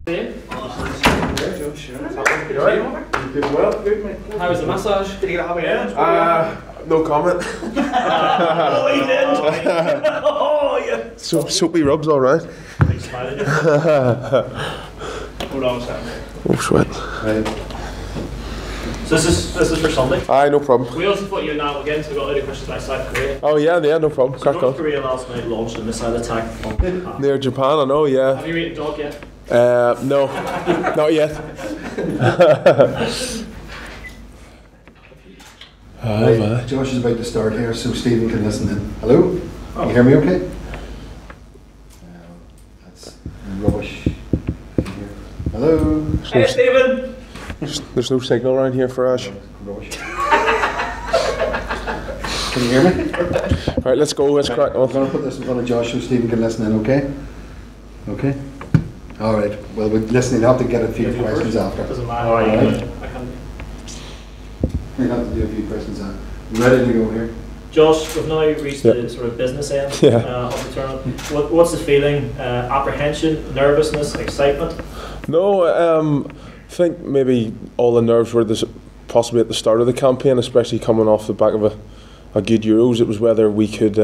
How was the massage? Did you get a happy end? No comment. Oh, he did! Oh, yeah! So soapy rubs, all right. Big smile, yeah. Hold on a second. Oh, sweat. Right. So this is for Sunday? Aye, no problem. We also put you in now again, so we've got a lot of questions about South Korea. Oh yeah, no problem. So Crack North on. Korea last night launched a missile attack on Japan. Near Japan, I know, yeah. Have you eaten dog yet? No, not yet. Right. Josh is about to start here, so Stephen can listen in. Hello? Can you hear me okay? That's rubbish. Hello? Hey, Stephen! There's no signal around here for Ash. Rubbish. Can you hear me? Right, let's go, let's crack I'm on. going to put this in front of Josh so Stephen can listen in, okay? Okay? Alright, well, we're listening, you have to get a few questions after. Doesn't matter. Alright. I can. We have to do a few questions after. Ready to go here? Josh, we've now reached the sort of business end of the tournament. What's the feeling? Apprehension, nervousness, excitement? No, I think maybe all the nerves were possibly at the start of the campaign, especially coming off the back of a good Euros. It was whether we could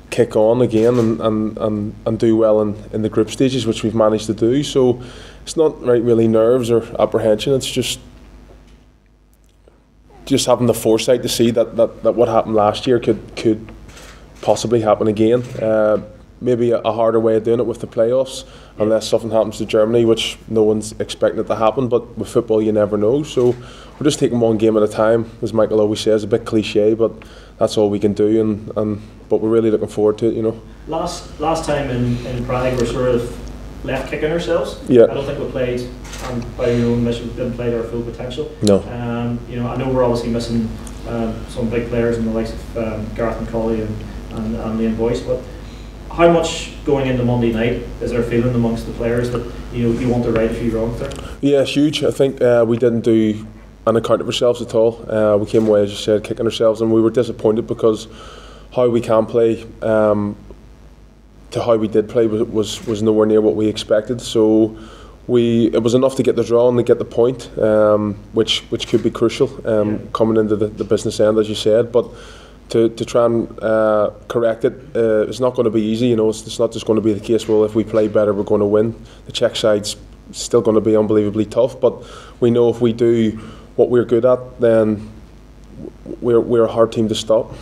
kick on again and do well in the group stages, which we've managed to do. So it's not really nerves or apprehension. It's just having the foresight to see that what happened last year could possibly happen again. Maybe a harder way of doing it with the playoffs, unless something happens to Germany, which no one's expecting it to happen. But with football, you never know. So we're just taking one game at a time, as Michael always says. A bit cliche, but that's all we can do. But we're really looking forward to it. You know. Last time in Prague, we're sort of left kicking ourselves. Yeah. I don't think we played, by your own mission, didn't play to our full potential. No. You know, I know we're obviously missing some big players in the likes of Gareth McCauley and Liam Boyce, but how much going into Monday night is there a feeling amongst the players that you want to right a few wrongs there? Yeah, huge. I think we didn't do an account of ourselves at all. We came away, as you said, kicking ourselves, and we were disappointed because how we can play to how we did play was nowhere near what we expected. So it was enough to get the draw and to get the point, which could be crucial coming into the business end, as you said. But to try and correct it, it's not going to be easy. You know, it's not just going to be the case. Well, if we play better, we're going to win. The Czech side's still going to be unbelievably tough, but we know if we do what we're good at, then we're a hard team to stop.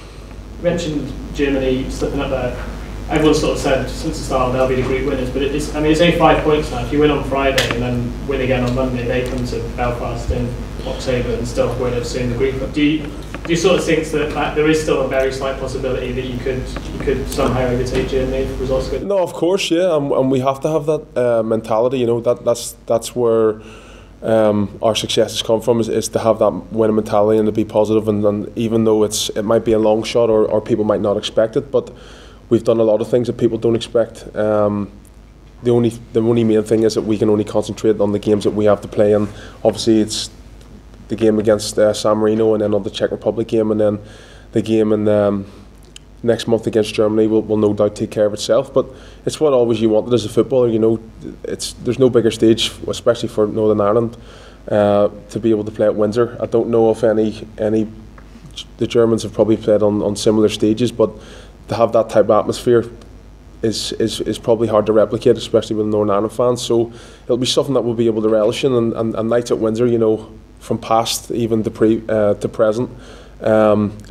You mentioned Germany slipping up there. Everyone's sort of said since the start they'll be the group winners, but it's only 5 points now. If you win on Friday and then win again on Monday, they come to Belfast in October and still win it soon the group. But do you sort of think that there is still a very slight possibility that you could somehow overtake Germany if results go? No, of course, yeah, and we have to have that mentality. You know, that's where our successes come from is to have that winning mentality and to be positive. And even though it might be a long shot or people might not expect it, but we've done a lot of things that people don't expect. The only main thing is that we can only concentrate on the games that we have to play, and obviously it's the game against San Marino, and then on the Czech Republic game, and then the game in next month against Germany will no doubt take care of itself. But it's what always you wanted as a footballer. You know, there's no bigger stage, especially for Northern Ireland, to be able to play at Windsor. I don't know if any the Germans have probably played on similar stages, but to have that type of atmosphere is probably hard to replicate, especially with Northern Ireland fans. So it'll be something that we'll be able to relish in, and nights at Windsor, you know, from past even to present,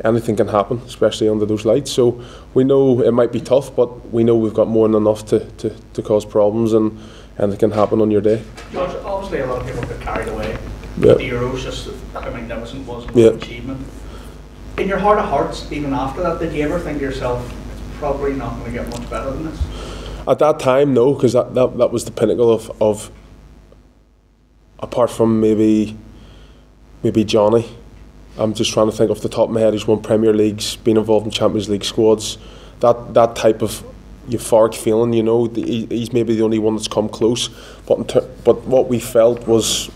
anything can happen, especially under those lights. So we know it might be tough, but we know we've got more than enough to cause problems, and it can happen on your day. Josh, obviously a lot of people get carried away. Yeah. The Euros, just how magnificent was an achievement. In your heart of hearts, even after that, did you ever think to yourself, it's probably not going to get much better than this? At that time, no, because that was the pinnacle of apart from maybe Johnny. I'm just trying to think off the top of my head who's won Premier Leagues, been involved in Champions League squads. That type of euphoric feeling, you know, he's maybe the only one that's come close. But what we felt was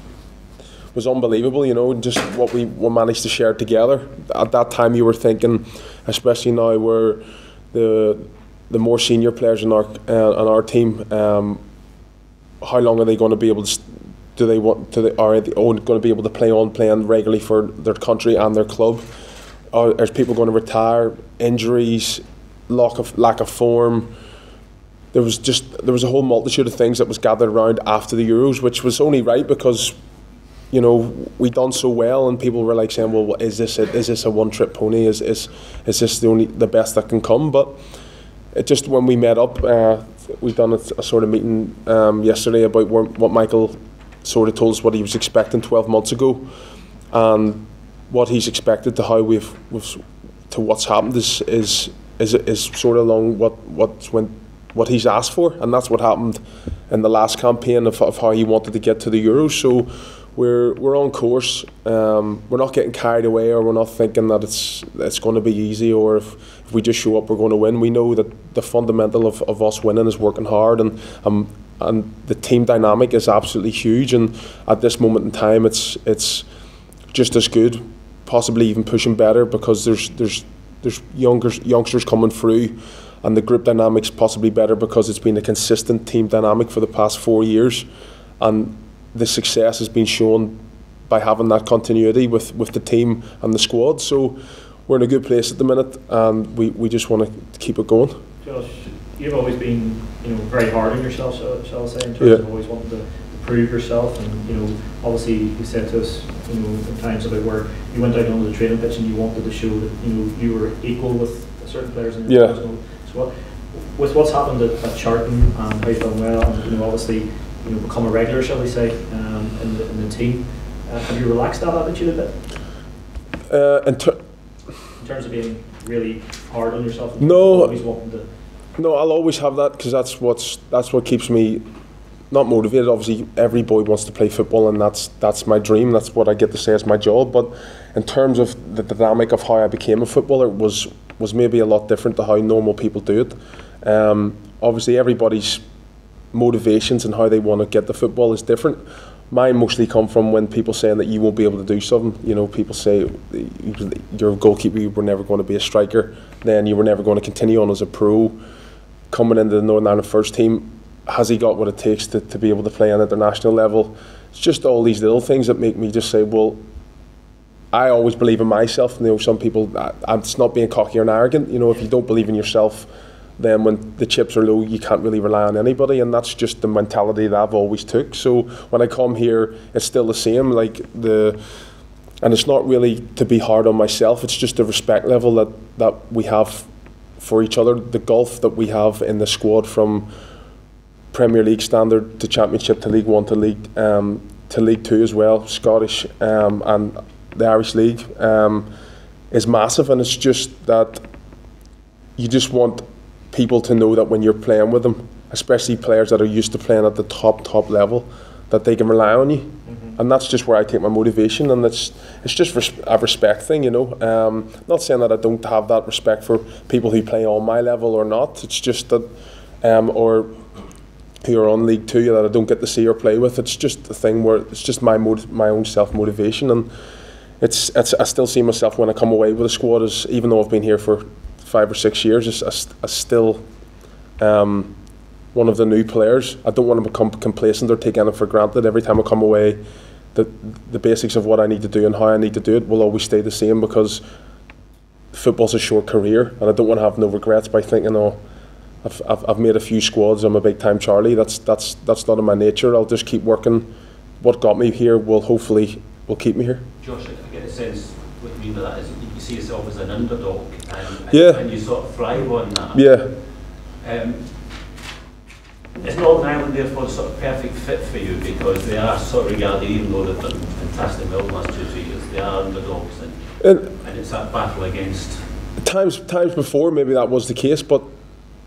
unbelievable, you know, just what we managed to share together. At that time, you were thinking, especially now, where the more senior players in our team, how long are they going to be able to? Are they going to be able to playing regularly for their country and their club? Are people going to retire? Injuries, lack of form. There was a whole multitude of things that was gathered around after the Euros, which was only right because, you know, we done so well, and people were like saying, well, is this a one-trick pony? Is this the best that can come? But it just, when we met up, we done a sort of meeting yesterday about what Michael sort of told us what he was expecting 12 months ago, and what he's expected to how to what's happened is sort of along what he's asked for, and that's what happened in the last campaign of how he wanted to get to the Euros. So we're on course. We're not getting carried away, or we're not thinking that it's going to be easy, or if we just show up we're going to win. We know that the fundamental of us winning is working hard, and the team dynamic is absolutely huge. And at this moment in time, it's just as good, possibly even pushing better, because there's youngsters coming through, and the group dynamic's possibly better because it's been a consistent team dynamic for the past 4 years, and the success has been shown by having that continuity with the team and the squad. So we're in a good place at the minute, and we just want to keep it going. Josh, you've always been, you know, very hard on yourself, shall I say, in terms of always wanting to prove yourself. And, you know, obviously you said to us, you know, at times about where you went out onto the training pitch and you wanted to show that, you know, you were equal with certain players in your personal squad. With what's happened at Charlton and how you've done well, and, you know, obviously, you know, become a regular, shall we say, in the team, have you relaxed that attitude a bit? In terms of being really hard on yourself? No. Always wanting to. No, I'll always have that, because that's what keeps me not motivated. Obviously, every boy wants to play football, and that's my dream. That's what I get to say as my job. But in terms of the dynamic of how I became a footballer, was maybe a lot different to how normal people do it. Obviously, everybody's motivations and how they want to get the football is different. Mine mostly come from when people saying that you won't be able to do something. You know, people say you're a goalkeeper, you were never going to be a striker, then you were never going to continue on as a pro. Coming into the Northern Ireland first team, has he got what it takes to be able to play on international level? It's just all these little things that make me just say, well, I always believe in myself. You know, some people, it's not being cocky or arrogant. You know, if you don't believe in yourself, then when the chips are low, you can't really rely on anybody, and that's just the mentality that I've always took. So when I come here, it's still the same. And it's not really to be hard on myself. It's just the respect level that we have for each other, the gulf that we have in the squad from Premier League standard to Championship to League One to League Two as well, Scottish and the Irish League is massive, and it's just that you just want people to know that when you're playing with them, especially players that are used to playing at the top level, that they can rely on you. Mm-hmm. And that's just where I take my motivation, and it's just a respect thing, you know. Not saying that I don't have that respect for people who play on my level or not. It's just that, or who are on League Two that I don't get to see or play with. It's just a thing where it's just my own self motivation, and it's I still see myself when I come away with a squad as, even though I've been here for 5 or 6 years, as still one of the new players. I don't want to become complacent or take anything for granted. Every time I come away, the basics of what I need to do and how I need to do it will always stay the same, because football's a short career, and I don't want to have no regrets by thinking, oh, I've made a few squads, I'm a big time Charlie. That's not in my nature. I'll just keep working. What got me here will hopefully keep me here. Josh, I get a sense what you mean by that is you see yourself as an underdog, and you sort of thrive on that. Yeah. Is Northern Ireland therefore the sort of perfect fit for you, because they are sort of regarded, even though they've done fantastic well the last 2-3 years, they are underdogs, and it's that battle against. Times before maybe that was the case, but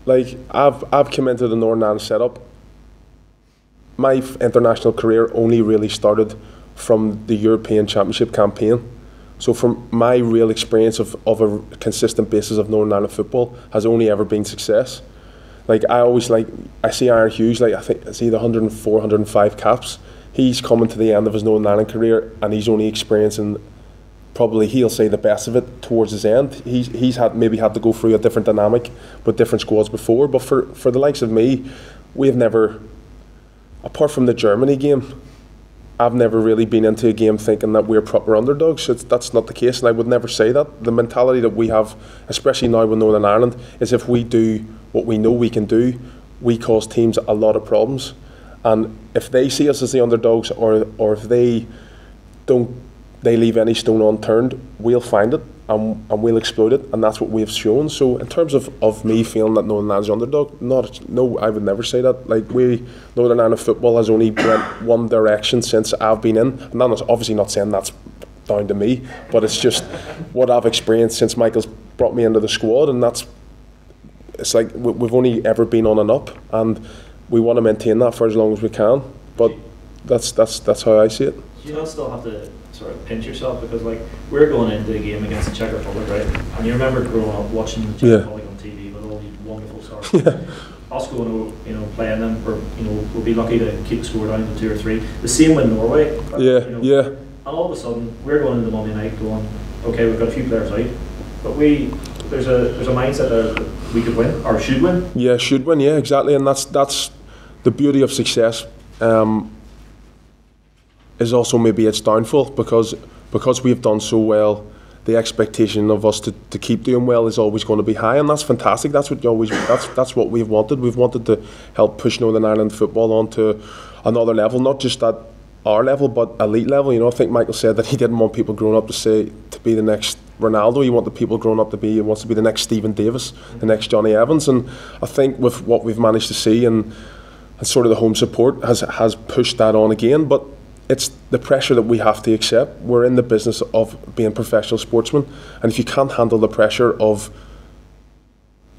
like I've come into the Northern Ireland setup. My international career only really started from the European Championship campaign. So from my real experience of a consistent basis of Northern Ireland football has only ever been success. Like I see Aaron Hughes, like I think it's either 104, 105 caps. He's coming to the end of his Northern Ireland career, and he's only experiencing probably, he'll say, the best of it towards his end. He's maybe had to go through a different dynamic with different squads before, but for the likes of me, we've never apart from the Germany game, I've never really been into a game thinking that we're proper underdogs. That's not the case, and I would never say that. The mentality that we have, especially now with Northern Ireland, is if we do what we know we can do, we cause teams a lot of problems. And if they see us as the underdogs, or if they leave any stone unturned, we'll find it and we'll exploit it, and that's what we've shown. So in terms of me feeling that Northern Ireland's underdog, no, I would never say that. Like, Northern Ireland football has only went one direction since I've been in, and I'm obviously not saying that's down to me, but it's just what I've experienced since Michael's brought me into the squad, and it's like we've only ever been on and up, and we want to maintain that for as long as we can. But that's how I see it. You don't still have to sort of pinch yourself, because like we're going into the game against the Czech Republic, right? And you remember growing up watching the Czech Republic on TV with all these wonderful stars. Us going to playing them, we'll be lucky to keep the score down to 2 or 3. The same with Norway. And all of a sudden we're going into Monday night going, okay, we've got a few players out, but there's a mindset there that we could win or should win. Yeah, should win. Yeah, exactly, and that's the beauty of success. Is also maybe its downfall, because we've done so well, the expectation of us to keep doing well is always going to be high, and that's fantastic. That's what what we've wanted. We've wanted to help push Northern Ireland football onto another level, not just at our level, but elite level. I think Michael said that he didn't want people growing up to be the next Ronaldo. He wanted people growing up he wants to be the next Stephen Davis, the next Johnny Evans, and I think with what we've managed to see and sort of the home support has pushed that on again. But it's the pressure that we have to accept. We're in the business of being professional sportsmen, and if you can't handle the pressure of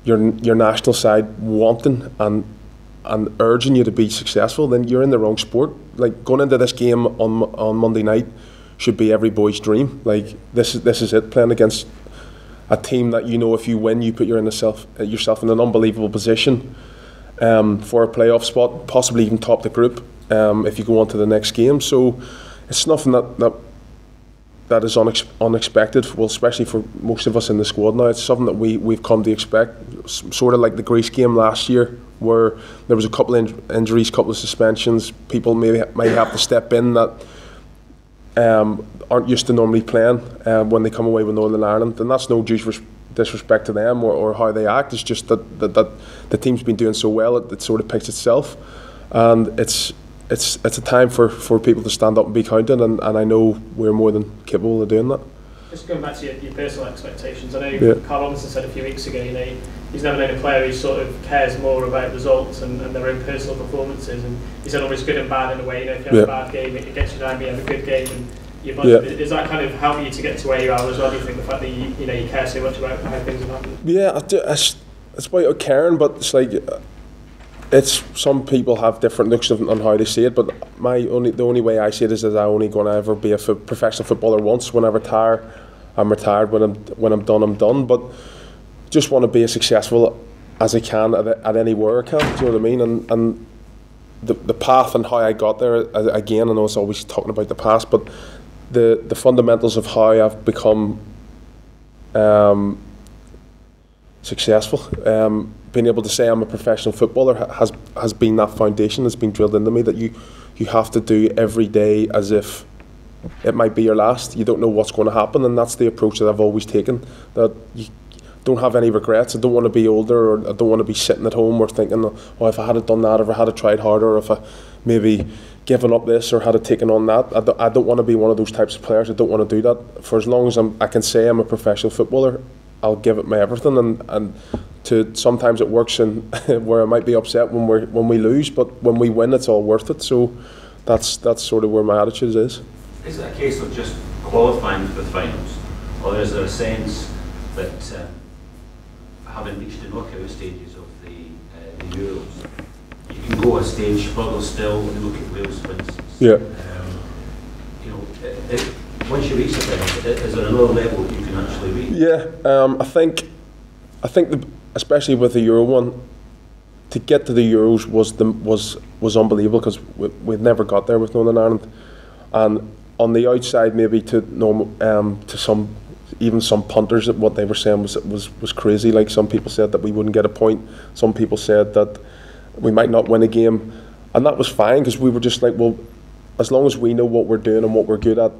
your national side wanting and urging you to be successful, then you're in the wrong sport. Like, going into this game on Monday night should be every boy's dream. Like, this is it, playing against a team that if you win, you put yourself in an unbelievable position for a playoff spot, possibly even top the group. If you go on to the next game. So it's nothing that is unexpected, well, especially for most of us in the squad now. It's something that we've come to expect, sort of like the Greece game last year, where there was a couple of injuries, couple of suspensions. People might have to step in that aren't used to normally playing when they come away with Northern Ireland, and that's no disrespect to them or how they act. It's just that the team's been doing so well, it sort of picks itself, and it's a time for people to stand up and be counted, and I know we're more than capable of doing that. Just going back to your personal expectations, I know Carl Robinson said a few weeks ago, he's never known a player who sort of cares more about results and their own personal performances, and he said always good and bad in a way. If you have a bad game, it gets you down, but you have a good game, and is that kind of helping you to get to where you are as well? Do you think the fact that you care so much about how things have happened? Yeah, it's about caring, but it's like, some people have different looks on how they see it, but the only way I see it is I only going to ever be a professional footballer once. When I retire, I'm retired. When I'm done, I'm done. But just want to be as successful as I can at anywhere I can. Do you know what I mean? And the path and how I got there, again, I know it's always talking about the past, but the fundamentals of how I've become successful. Being able to say I'm a professional footballer has been that foundation that's been drilled into me, that you have to do every day as if it might be your last. You don't know what's going to happen, and that's the approach that I've always taken, that you don't have any regrets. I don't want to be older, or I don't want to be sitting at home or thinking, oh, if I had done that, or if I had tried harder, or if I maybe given up this or had taken on that. I don't want to be one of those types of players. I don't want to do that. For as long as I can say I'm a professional footballer, I'll give it my everything, and sometimes it works in where I might be upset when we lose, but when we win, it's all worth it. So that's sort of where my attitude is. Is it a case of just qualifying for the finals, or is there a sense that having reached the knockout stages of the Euros, you can go a stage further still and look at Wales, for instance? Yeah. Once you reach the final, is there another level you can actually reach? Yeah, I think especially with the Euro one, to get to the Euros was unbelievable, because we'd never got there with Northern Ireland, and on the outside maybe to some punters, what they were saying was crazy. Like, some people said that we wouldn't get a point, some people said that we might not win a game, And that was fine, because we were just like, well, as long as we know what we're doing and what we're good at,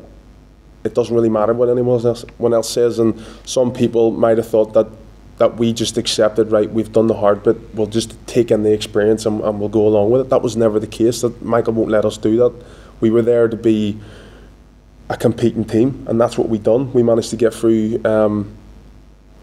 it doesn't really matter what anyone else says. And some people might have thought that we just accepted, right, we've done the hard bit, we'll just take in the experience and we'll go along with it. That was never the case. That Michael won't let us do that. We were there to be a competing team, and that's what we done. We managed to get through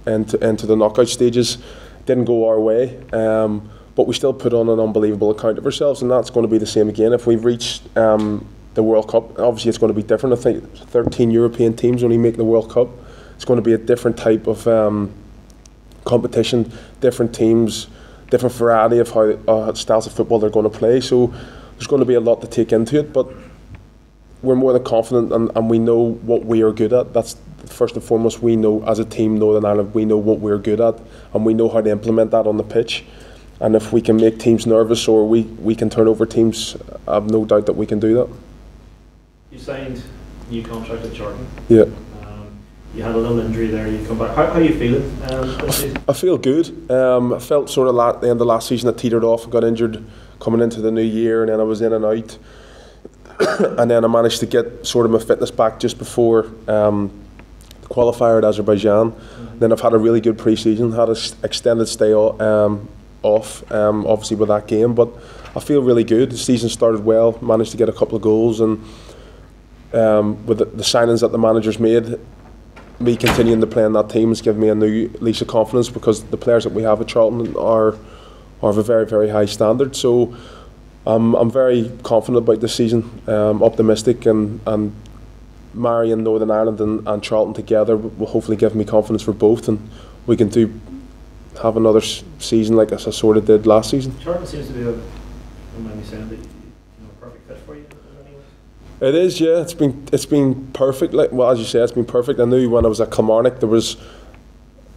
into the knockout stages. Didn't go our way, but we still put on an unbelievable account of ourselves, and that's going to be the same again. If we've reached the World Cup, obviously it's going to be different. I think 13 European teams only make the World Cup. It's going to be a different type of competition, different teams, different variety of how styles of football they're going to play. So there's going to be a lot to take into it, but we're more than confident, and we know what we are good at. That's first and foremost. We know, as a team, Northern Ireland, we know what we're good at, and we know how to implement that on the pitch. And if we can make teams nervous, or we can turn over teams, I have no doubt that we can do that. You signed a new contract at Charlton. Yeah. You had a little injury there, you come back. How are you feeling this season? I feel good. I felt sort of at the end of last season I teetered off and got injured coming into the new year, and then I was in and out. And then I managed to get sort of my fitness back just before the qualifier at Azerbaijan. Then I've had a really good pre-season, had an extended stay off, obviously with that game, but I feel really good. The season started well, managed to get a couple of goals, and with the signings that the manager's made, me continuing to play in that team has given me a new lease of confidence, because the players that we have at Charlton are of a very, very high standard. So I'm very confident about this season, optimistic, and marrying Northern Ireland and Charlton together will hopefully give me confidence for both, and we can have another season like I sort of did last season. Charlton seems to be a perfect fit for you. It is, yeah. It's been perfect. Like, well, as you say, it's been perfect. I knew when I was at Kilmarnock there was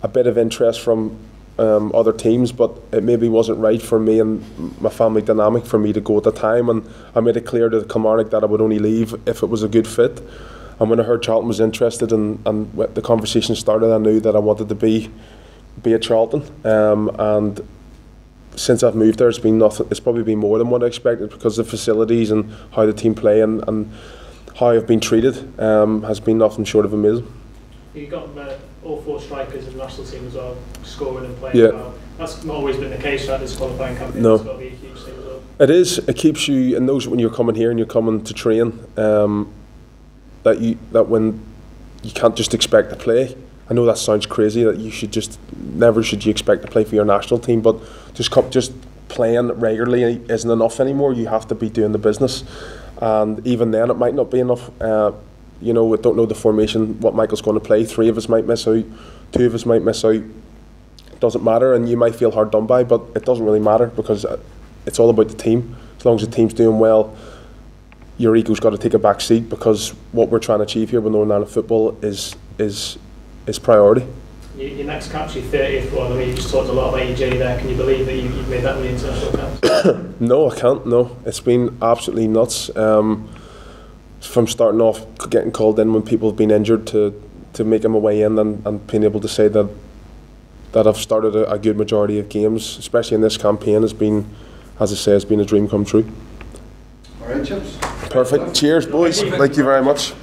a bit of interest from other teams, but it maybe wasn't right for me and my family dynamic for me to go at the time. And I made it clear to Kilmarnock that I would only leave if it was a good fit. And when I heard Charlton was interested and the conversation started, I knew that I wanted to be at Charlton. And since I've moved there, it's been nothing. It's probably been more than what I expected, because the facilities and how the team play and how I've been treated has been nothing short of amazing. You got all 4 strikers in the national team as well, scoring and playing well. That's not always been the case throughout this qualifying campaign. No. It's got to be a huge thing as well. It is. It keeps you, and knows when you're coming here and you're coming to train, that when you can't just expect to play. I know that sounds crazy, that you never should you expect to play for your national team, but just playing regularly isn't enough anymore. You have to be doing the business, and even then it might not be enough. We don't know the formation, what Michael's going to play. 3 of us might miss out, 2 of us might miss out. It doesn't matter, and you might feel hard done by, but it doesn't really matter, because it's all about the team. As long as the team's doing well, your ego's got to take a back seat, because what we're trying to achieve here with Northern Ireland football is priority. Your next cap's your 30th one. I mean, you just talked a lot about your journey there. Can you believe that you've made that many international caps? No, I can't. No, it's been absolutely nuts. From starting off getting called in when people have been injured to making my way in and being able to say that I've started a good majority of games, especially in this campaign, has been, as I say, has been a dream come true. All right, Chips. Perfect. Cheers, boys. Thank you very much.